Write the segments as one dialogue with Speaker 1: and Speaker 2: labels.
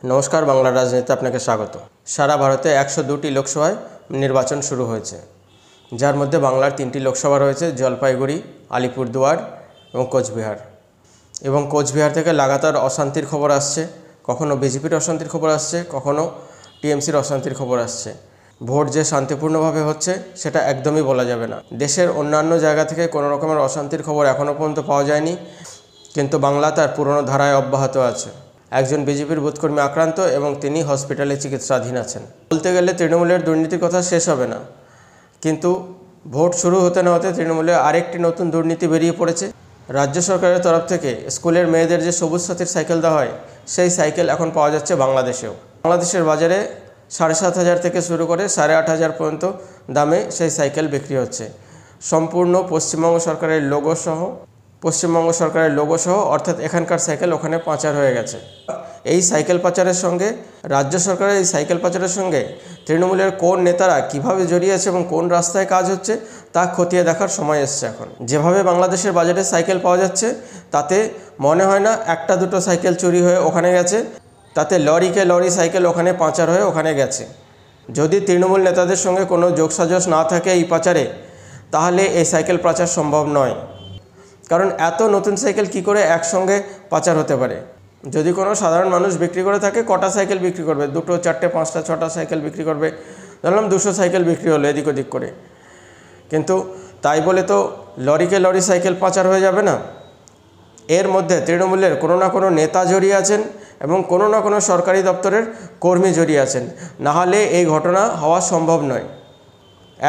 Speaker 1: নমস্কার, বাংলা রাজনীতিতে আপনাকে স্বাগত। সারা ভারতে 102টি লোকসভায় নির্বাচন শুরু হয়েছে, যার মধ্যে বাংলার 3টি লোকসভা রয়েছে, জলপাইগুড়ি, আলিপুরদুয়ার এবং কোচবিহার। এবং কোচবিহার থেকে লাগাতার অশান্তির খবর আসছে, কখনো বিজেপির অশান্তির খবর আসছে, কখনো টিএমসির অশান্তির খবর আসছে। ভোট যে শান্তিপূর্ণভাবে হচ্ছে সেটা একদমই বলা যাবে না। দেশের অন্যান্য জায়গা থেকে কোনো রকমের অশান্তির খবর এখনও পর্যন্ত পাওয়া যায়নি, কিন্তু বাংলা তার পুরনো ধারায় অব্যাহত আছে। একজন বিজেপির বুথকর্মী আক্রান্ত এবং তিনি হসপিটালে চিকিৎসাধীন আছেন। বলতে গেলে তৃণমূলের দুর্নীতির কথা শেষ হবে না, কিন্তু ভোট শুরু হতে না হতে তৃণমূলে আরেকটি নতুন দুর্নীতি বেরিয়ে পড়েছে। রাজ্য সরকারের তরফ থেকে স্কুলের মেয়েদের যে সবুজ সাথীর সাইকেল দেওয়া হয়, সেই সাইকেল এখন পাওয়া যাচ্ছে বাংলাদেশেও। বাংলাদেশের বাজারে 7,500 থেকে শুরু করে 8,500 পর্যন্ত দামে সেই সাইকেল বিক্রি হচ্ছে, সম্পূর্ণ পশ্চিমবঙ্গ সরকারের লোগো সহ, অর্থাৎ এখানকার সাইকেল ওখানে পাচার হয়ে গেছে। এই সাইকেল পাচারের সঙ্গে রাজ্য সরকারের এই সাইকেল পাচারের সঙ্গে তৃণমূলের কোন নেতারা কিভাবে জড়িয়ে আছে এবং কোন রাস্তায় কাজ হচ্ছে তা খতিয়ে দেখার সময় এসছে এখন। যেভাবে বাংলাদেশের বাজারে সাইকেল পাওয়া যাচ্ছে তাতে মনে হয় না একটা দুটো সাইকেল চুরি হয়ে ওখানে গেছে, তাতে লরি সাইকেল ওখানে পাচার হয়ে ওখানে গেছে। যদি তৃণমূল নেতাদের সঙ্গে কোনো যোগসাজশ না থাকে এই পাচারে, তাহলে এই সাইকেল পাচার সম্ভব নয়। কারণ এত নতুন সাইকেল কি করে একসঙ্গে পাচার হতে পারে? যদি কোনো সাধারণ মানুষ বিক্রি করে থাকে, কটা সাইকেল বিক্রি করবে? 2, 4, 5, 6টা সাইকেল বিক্রি করবে, ধরলাম 200 সাইকেল বিক্রি হলো এদিক ওদিক করে। কিন্তু তাই বলে তো লরি সাইকেল পাচার হয়ে যাবে না। এর মধ্যে তৃণমূলের কোনো না কোনো নেতা জড়িয়ে আছেন এবং কোনো না কোনো সরকারি দপ্তরের কর্মী জড়িয়ে আছেন, নাহলে এই ঘটনা হওয়া সম্ভব নয়।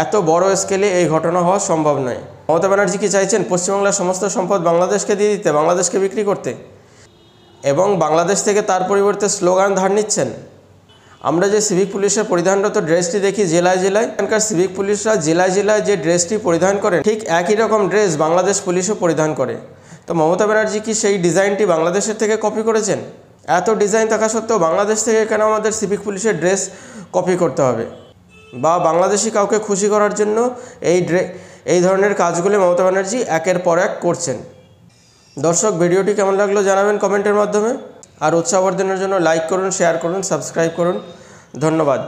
Speaker 1: এত বড় স্কেলে এই ঘটনা হওয়া সম্ভব নয়। মমতা ব্যানার্জি কি চাইছেন পশ্চিমবাংলার সমস্ত সম্পদ বাংলাদেশকে দিয়ে দিতে, বাংলাদেশকে বিক্রি করতে, এবং বাংলাদেশ থেকে তার পরিবর্তে স্লোগান ধার নিচ্ছেন? আমরা যে সিভিক পুলিশের পরিধানরত ড্রেসটি দেখি জেলায়, এখানকার সিভিক পুলিশরা জেলায় যে ড্রেসটি পরিধান করেন, ঠিক একই রকম ড্রেস বাংলাদেশ পুলিশও পরিধান করে। তো মমতা ব্যানার্জি কি সেই ডিজাইনটি বাংলাদেশের থেকে কপি করেছেন? এত ডিজাইন থাকা সত্ত্বেও বাংলাদেশ থেকে কেন আমাদের সিভিক পুলিশের ড্রেস কপি করতে হবে? বা বাংলাদেশি কাউকে খুশি করার জন্য এই ধরনের কাজগুলো মমতা ব্যানার্জি একের পর এক করছেন। দর্শক, ভিডিওটি কেমন লাগলো জানাবেন কমেন্টের মাধ্যমে। আর উৎসাহবর্ধনের জন্য লাইক করুন, শেয়ার করুন, সাবস্ক্রাইব করুন। ধন্যবাদ।